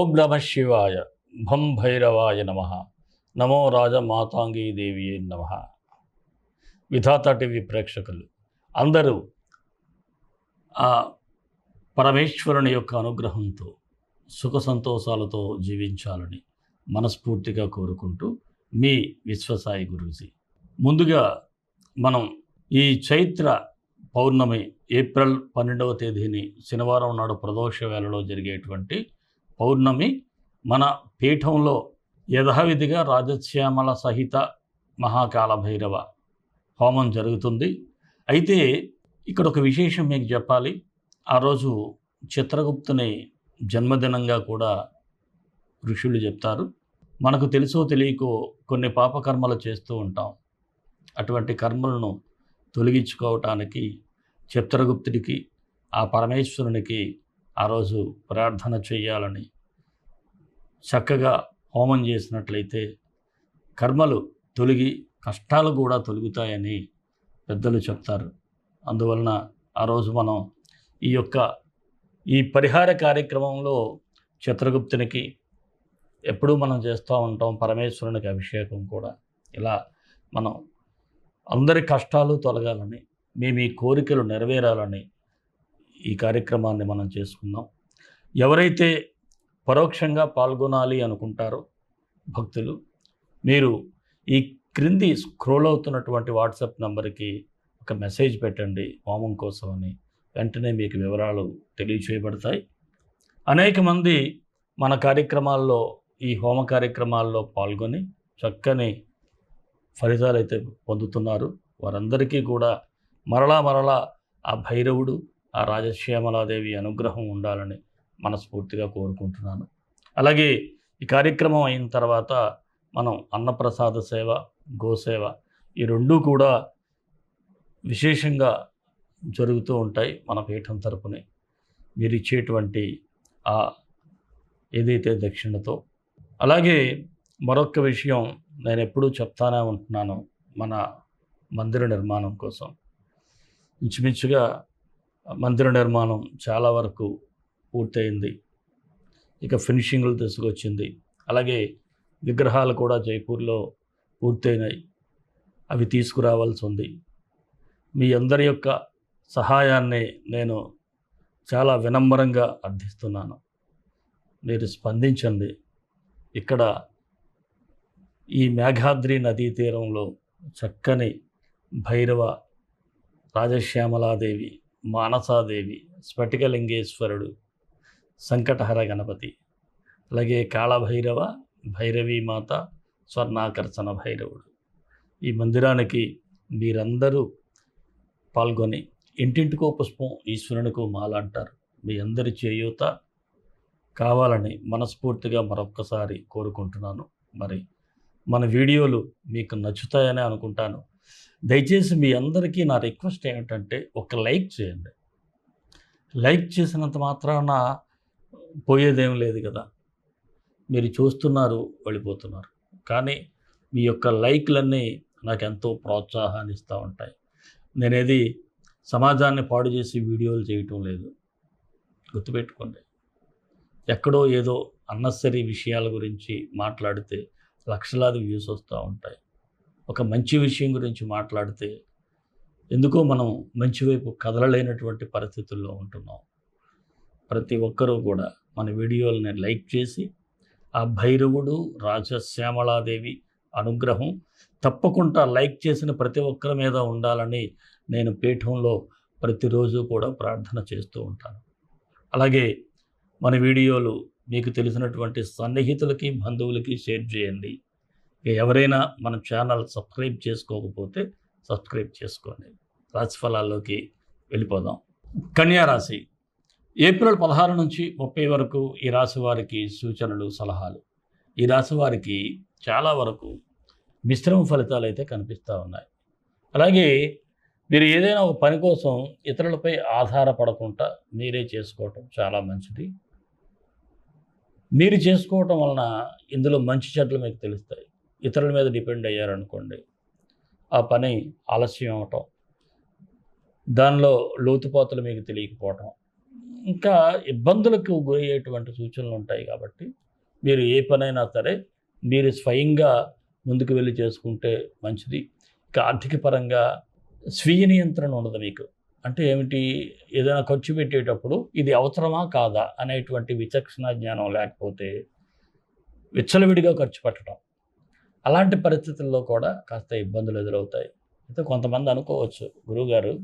ఓం నమ శివాయ. భం భైరవాయ నమ. నమో రాజమాతాంగీ దేవి నమ. విధాత టీవీ ప్రేక్షకులు అందరూ ఆ పరమేశ్వరుని యొక్క అనుగ్రహంతో సుఖ సంతోషాలతో జీవించాలని మనస్ఫూర్తిగా కోరుకుంటూ మీ విశ్వసాయి గురూజీ. ముందుగా మనం ఈ చైత్ర పౌర్ణమి ఏప్రిల్ 12వ తేదీని శనివారం నాడు ప్రదోష వేళలో జరిగేటువంటి పౌర్ణమి మన పీఠంలో యథావిధిగా రాజశ్యామల సహిత మహాకాల భైరవ హోమం జరుగుతుంది. అయితే ఇక్కడ ఒక విశేషం మీకు చెప్పాలి. ఆ రోజు చిత్రగుప్తుని జన్మదినంగా కూడా ఋషులు చెప్తారు. మనకు తెలుసో తెలియకో కొన్ని పాపకర్మలు చేస్తూ ఉంటాం. అటువంటి కర్మలను తొలగించుకోవటానికి చిత్రగుప్తుడికి ఆ పరమేశ్వరునికి ఆ రోజు ప్రార్థన చేయాలని చక్కగా హోమం చేసినట్లయితే కర్మలు తొలగి కష్టాలు కూడా తొలగుతాయని పెద్దలు చెప్తారు. అందువలన ఆ రోజు మనం ఈ పరిహార కార్యక్రమంలో చిత్రగుప్తునికి ఎప్పుడూ మనం చేస్తూ ఉంటాం. పరమేశ్వరునికి అభిషేకం కూడా ఇలా మనం అందరి కష్టాలు తొలగాలని మీ కోరికలు నెరవేరాలని ఈ కార్యక్రమాన్ని మనం చేసుకుందాం. ఎవరైతే పరోక్షంగా పాల్గొనాలి అనుకుంటారో భక్తులు, మీరు ఈ క్రింది స్క్రోల్ అవుతున్నటువంటి వాట్సాప్ నంబర్కి ఒక మెసేజ్ పెట్టండి హోమం కోసమని. వెంటనే మీకు వివరాలు తెలియచేయబడతాయి. అనేక మంది మన కార్యక్రమాల్లో ఈ హోమ కార్యక్రమాల్లో పాల్గొని చక్కని ఫలితాలు అయితే పొందుతున్నారు. వారందరికీ కూడా మరలా ఆ భైరవుడు, ఆ రాజశ్యామలాదేవి అనుగ్రహం ఉండాలని మనస్ఫూర్తిగా కోరుకుంటున్నాను. అలాగే ఈ కార్యక్రమం అయిన తర్వాత మనం అన్నప్రసాద సేవ, గోసేవ ఈ రెండూ కూడా విశేషంగా జరుగుతూ ఉంటాయి మన పీఠం తరపునే. మీరు ఇచ్చేటువంటి ఆ ఏదైతే దక్షిణతో. అలాగే మరొక విషయం నేను ఎప్పుడూ చెప్తానే ఉంటున్నాను, మన మందిర నిర్మాణం కోసం. ఇంచుమించుగా మందిర నిర్మాణం చాలా వరకు పూర్తయింది. ఇక ఫినిషింగ్లు తీసుకొచ్చింది. అలాగే విగ్రహాలు కూడా జైపూర్లో పూర్తయినాయి. అవి తీసుకురావాల్సి ఉంది. మీ అందరి యొక్క సహాయాన్ని నేను చాలా వినమ్రంగా అర్థిస్తున్నాను. మీరు స్పందించండి. ఇక్కడ ఈ మేఘాద్రి నదీ తీరంలో చక్కని భైరవ, రాజశ్యామలాదేవి, మానసాదేవి, స్ఫటికలింగేశ్వరుడు, సంకటహర గణపతి, అలాగే కాళభైరవ, భైరవీమాత, స్వర్ణాకర్షణ భైరవుడు. ఈ మందిరానికి మీరందరూ పాల్గొని ఇంటింటికో పుష్పం ఈశ్వరునికో మాల అంటారు. మీ అందరి చేయూత కావాలని మనస్ఫూర్తిగా మరొక్కసారి కోరుకుంటున్నాను. మరి మన వీడియోలు మీకు నచ్చుతాయని అనుకుంటాను. దయచేసి మీ అందరికీ నా రిక్వెస్ట్ ఏమిటంటే ఒక లైక్ చేయండి. లైక్ చేసినంత మాత్రాన పోయేదేం లేదు కదా. మీరు చూస్తున్నారు, వెళ్ళిపోతున్నారు. కానీ మీ యొక్క లైక్లన్నీ నాకు ఎంతో ప్రోత్సాహాన్ని ఇస్తూ ఉంటాయి. నేనేది సమాజాన్ని పాడు చేసి వీడియోలు చేయటం లేదు, గుర్తుపెట్టుకోండి. ఎక్కడో ఏదో అన్నెసరీ విషయాల గురించి మాట్లాడితే లక్షలాది వ్యూస్ వస్తూ ఉంటాయి. ఒక మంచి విషయం గురించి మాట్లాడితే ఎందుకో మనం మంచి వైపు కదలలేనటువంటి పరిస్థితుల్లో ఉంటున్నాం. ప్రతి ఒక్కరూ కూడా మన వీడియోలని లైక్ చేసి ఆ భైరవుడు, రాజశ్యామలాదేవి అనుగ్రహం తప్పకుండా లైక్ చేసిన ప్రతి ఒక్కరి మీద ఉండాలని నేను పీఠంలో ప్రతిరోజు కూడా ప్రార్థన చేస్తూ ఉంటాను. అలాగే మన వీడియోలు మీకు తెలిసినటువంటి సన్నిహితులకి, బంధువులకి షేర్ చేయండి. ఎవరైనా మన ఛానల్ సబ్స్క్రైబ్ చేసుకోకపోతే సబ్స్క్రైబ్ చేసుకోండి. రాశిఫలాల్లోకి వెళ్ళిపోదాం. కన్యారాశి. ఏప్రిల్ 16 నుంచి 30 వరకు ఈ రాశి వారికి సూచనలు, సలహాలు. ఈ రాశి వారికి చాలా వరకు మిశ్రమ ఫలితాలు అయితే కనిపిస్తూ ఉన్నాయి. అలాగే మీరు ఏదైనా ఒక పని కోసం ఇతరులపై ఆధారపడకుండా మీరే చేసుకోవటం చాలా మంచిది. మీరు చేసుకోవటం వలన ఇందులో మంచి చెడ్డలు మీకు తెలుస్తాయి. ఇతరుల మీద డిపెండ్ అయ్యారనుకోండి, ఆ పని ఆలస్యం అవటం, దానిలో లోతుపాతులు మీకు తెలియకపోవటం, ఇంకా ఇబ్బందులకు గురయ్యేటువంటి సూచనలు ఉంటాయి కాబట్టి మీరు ఏ పనైనా సరే మీరు స్వయంగా ముందుకు వెళ్ళి చేసుకుంటే మంచిది. ఇక ఆర్థిక పరంగా స్వీయ నియంత్రణ ఉండదు మీకు. అంటే ఏమిటి? ఏదైనా ఖర్చు పెట్టేటప్పుడు ఇది అవసరమా కాదా అనేటువంటి విచక్షణ జ్ఞానం లేకపోతే విచ్చలవిడిగా ఖర్చు పెట్టడం, అలాంటి పరిస్థితుల్లో కూడా కాస్త ఇబ్బందులు ఎదురవుతాయి. అయితే కొంతమంది అనుకోవచ్చు, గురువుగారు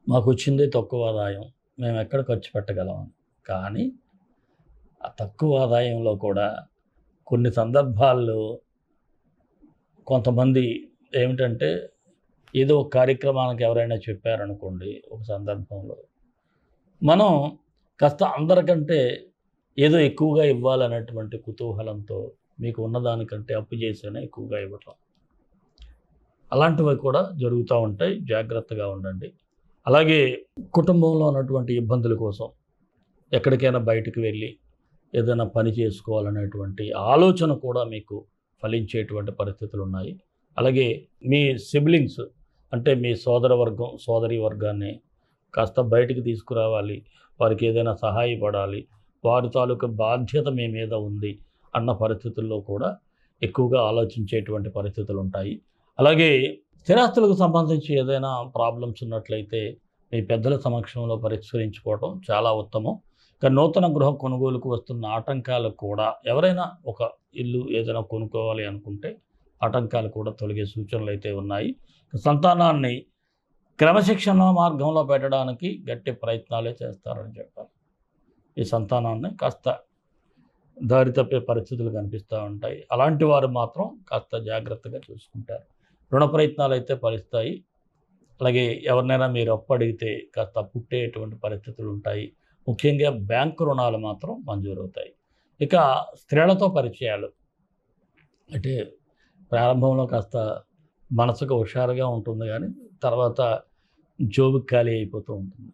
మాకు వచ్చిందే తక్కువ ఆదాయం, మేము ఎక్కడ ఖర్చు పెట్టగలం అని. కానీ ఆ తక్కువ ఆదాయంలో కూడా కొన్ని సందర్భాల్లో కొంతమంది ఏమిటంటే ఏదో ఒక కార్యక్రమానికి ఎవరైనా చెప్పారనుకోండి, ఒక సందర్భంలో మనం కాస్త అందరికంటే ఏదో ఎక్కువగా ఇవ్వాలనేటువంటి కుతూహలంతో మీకు ఉన్నదానికంటే అప్పు చేసైనా ఎక్కువగా ఇవ్వటం, అలాంటివి కూడా జరుగుతూ ఉంటాయి. జాగ్రత్తగా ఉండండి. అలాగే కుటుంబంలో ఉన్నటువంటి ఇబ్బందుల కోసం ఎక్కడికైనా బయటకు వెళ్ళి ఏదైనా పని చేసుకోవాలనేటువంటి ఆలోచన కూడా మీకు ఫలించేటువంటి పరిస్థితులు ఉన్నాయి. అలాగే మీ సిబ్లింగ్స్ అంటే మీ సోదర వర్గం, సోదరి వర్గాన్ని కాస్త బయటికి తీసుకురావాలి, వారికి ఏదైనా సహాయపడాలి, వారి తాలూకు బాధ్యత మీ మీద ఉంది అన్న పరిస్థితుల్లో కూడా ఎక్కువగా ఆలోచించేటువంటి పరిస్థితులు ఉంటాయి. అలాగే స్థిరాస్తులకు సంబంధించి ఏదైనా ప్రాబ్లమ్స్ ఉన్నట్లయితే మీ పెద్దల సమక్షంలో పరిష్కరించుకోవడం చాలా ఉత్తమం. ఇక నూతన గృహ కొనుగోలుకు వస్తున్న ఆటంకాలు కూడా, ఎవరైనా ఒక ఇల్లు ఏదైనా కొనుక్కోవాలి అనుకుంటే ఆటంకాలు కూడా తొలగే సూచనలు అయితే ఉన్నాయి. సంతానాన్ని క్రమశిక్షణ మార్గంలో పెట్టడానికి గట్టి ప్రయత్నాలే చేస్తారని చెప్పాలి. ఈ సంతానాన్ని కాస్త దారి తప్పే పరిస్థితులు కనిపిస్తూ ఉంటాయి. అలాంటి వారు మాత్రం కాస్త జాగ్రత్తగా చూసుకుంటారు. రుణ ప్రయత్నాలు అయితే ఫలిస్తాయి. అలాగే ఎవరినైనా మీరు అప్పు అడిగితే కాస్త పుట్టేటువంటి పరిస్థితులు ఉంటాయి. ముఖ్యంగా బ్యాంకు రుణాలు మాత్రం మంజూరవుతాయి. ఇక స్త్రీలతో పరిచయాలు అంటే ప్రారంభంలో కాస్త మనసుకు హుషారుగా ఉంటుంది, కానీ తర్వాత జోబుకి ఖాళీ అయిపోతూ ఉంటుంది.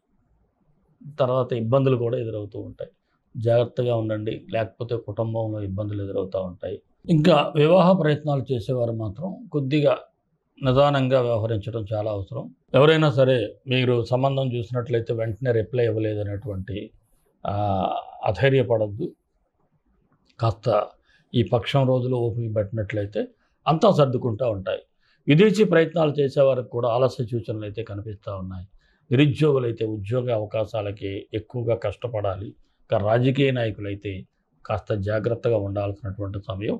తర్వాత ఇబ్బందులు కూడా ఎదురవుతూ ఉంటాయి. జాగ్రత్తగా ఉండండి, లేకపోతే కుటుంబంలో ఇబ్బందులు ఎదురవుతూ ఉంటాయి. ఇంకా వివాహ ప్రయత్నాలు చేసేవారు మాత్రం కొద్దిగా నిదానంగా వ్యవహరించడం చాలా అవసరం. ఎవరైనా సరే మీరు సంబంధం చూసినట్లయితే వెంటనే రిప్లై ఇవ్వలేదనేటువంటి అధైర్యపడద్దు. కాస్త ఈ పక్షం రోజులు ఓపిక పెట్టినట్లయితే అంతా సర్దుకుంటూ ఉంటాయి. విదేశీ ప్రయత్నాలు చేసేవారికి కూడా ఆలస్య సూచనలు అయితే కనిపిస్తూ ఉన్నాయి. నిరుద్యోగులైతే ఉద్యోగ అవకాశాలకి ఎక్కువగా కష్టపడాలి. ఇక రాజకీయ నాయకులైతే కాస్త జాగ్రత్తగా ఉండాల్సినటువంటి సమయం.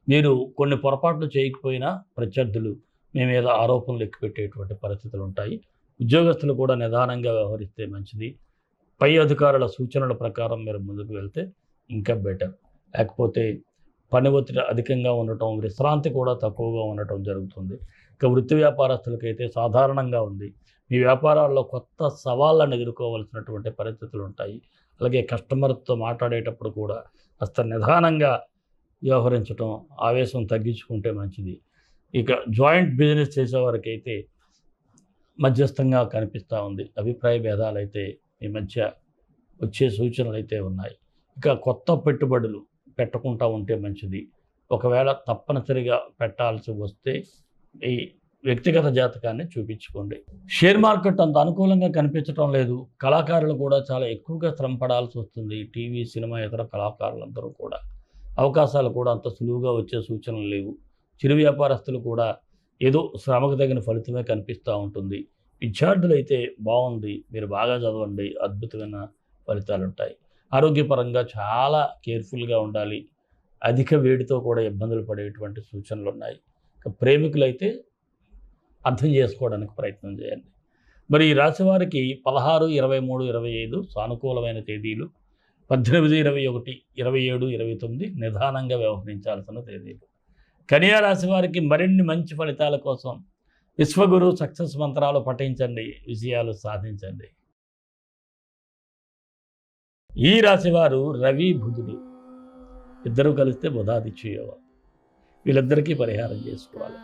మీరు కొన్ని పొరపాట్లు చేయకపోయినా ప్రత్యర్థులు మీ మీద ఆరోపణలు ఎక్కుపెట్టేటువంటి పరిస్థితులు ఉంటాయి. ఉద్యోగస్తులు కూడా నిదానంగా వ్యవహరిస్తే మంచిది. పై అధికారుల సూచనల ప్రకారం మీరు ముందుకు వెళ్తే ఇంకా బెటర్. లేకపోతే పని ఒత్తిడి అధికంగా ఉండటం, విశ్రాంతి కూడా తక్కువగా ఉండటం జరుగుతుంది. ఇక వృత్తి వ్యాపారస్తులకైతే సాధారణంగా ఉంది. మీ వ్యాపారాల్లో కొత్త సవాళ్ళను ఎదుర్కోవాల్సినటువంటి పరిస్థితులు ఉంటాయి. అలాగే కస్టమర్తో మాట్లాడేటప్పుడు కూడా కాస్త నిదానంగా వ్యవహరించడం, ఆవేశం తగ్గించుకుంటే మంచిది. ఇక జాయింట్ బిజినెస్ చేసేవారికైతే మధ్యస్థంగా కనిపిస్తూ ఉంది. అభిప్రాయ భేదాలు అయితే ఈ మధ్య వచ్చే సూచనలు అయితే ఉన్నాయి. ఇక కొత్త పెట్టుబడులు పెట్టకుండా ఉంటే మంచిది. ఒకవేళ తప్పనిసరిగా పెట్టాల్సి వస్తే ఈ వ్యక్తిగత జాతకాన్ని చూపించుకోండి. షేర్ మార్కెట్ అంత అనుకూలంగా కనిపించడం లేదు. కళాకారులు కూడా చాలా ఎక్కువగా శ్రమ పడాల్సి వస్తుంది. టీవీ, సినిమా, ఇతర కళాకారులందరూ కూడా అవకాశాలు కూడా అంత సులువుగా వచ్చే సూచనలు లేవు. చిరు వ్యాపారస్తులు కూడా ఏదో శ్రమకు తగిన ఫలితమే కనిపిస్తూ ఉంటుంది. విద్యార్థులైతే బాగుంది, మీరు బాగా చదవండి, అద్భుతమైన ఫలితాలు ఉంటాయి. ఆరోగ్యపరంగా చాలా కేర్ఫుల్గా ఉండాలి. అధిక వేడితో కూడా ఇబ్బందులు పడేటువంటి సూచనలు ఉన్నాయి. ఇక ప్రేమికులైతే అర్థం చేసుకోవడానికి ప్రయత్నం చేయండి. మరి ఈ రాశివారికి 16, 23, 25 సానుకూలమైన తేదీలు, 18, 21, 27, 29 నిదానంగా వ్యవహరించాల్సిన తేదీలు. కన్యా రాశి వారికి మరిన్ని మంచి ఫలితాల కోసం విశ్వగురు సక్సెస్ మంత్రాలు పఠించండి, విజయాలు సాధించండి. ఈ రాశివారు రవి, బుధుడు ఇద్దరు కలిస్తే బుధాదిత్య యోగం. వీళ్ళిద్దరికీ పరిహారం చేసుకోవాలి.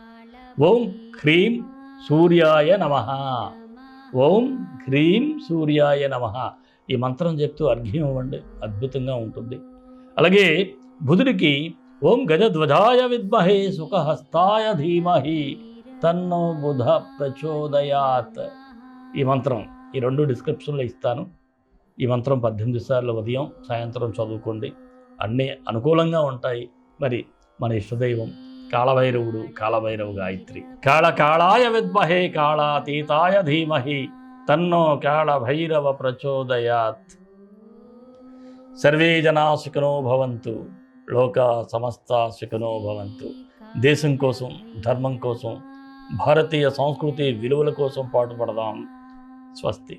ఓం హ్రీం సూర్యాయ నమః, ఓం హ్రీం సూర్యాయ నమః ఈ మంత్రం చెప్తూ అర్ఘ్యం ఇవ్వండి, అద్భుతంగా ఉంటుంది. అలాగే బుధుడికి ఓం గజధ్వజాయ విద్మహే సుఖహస్తాయ ధీమహి తన్నో బుధ ప్రచోదయాత్ ఈ మంత్రం, ఈ రెండు డిస్క్రిప్షన్లో ఇస్తాను. ఈ మంత్రం 18 సార్లు ఉదయం సాయంత్రం చదువుకోండి. అన్నీ అనుకూలంగా ఉంటాయి. మరి మన ఇష్టదైవం కాళభైరవుడు, కాళభైరవ గాయత్రి. కాళాయ విద్మహే కాళాతీతాయ ధీమహి తన్నో కాళభైరవ ప్రచోదయాత్. సర్వే జనా సుఖినో భవంతు, లోక సమస్త సుఖినో భవంతు. దేశం కోసం, ధర్మం కోసం, భారతీయ సంస్కృతి విలువల కోసం పాటుపడదాం. స్వస్తి.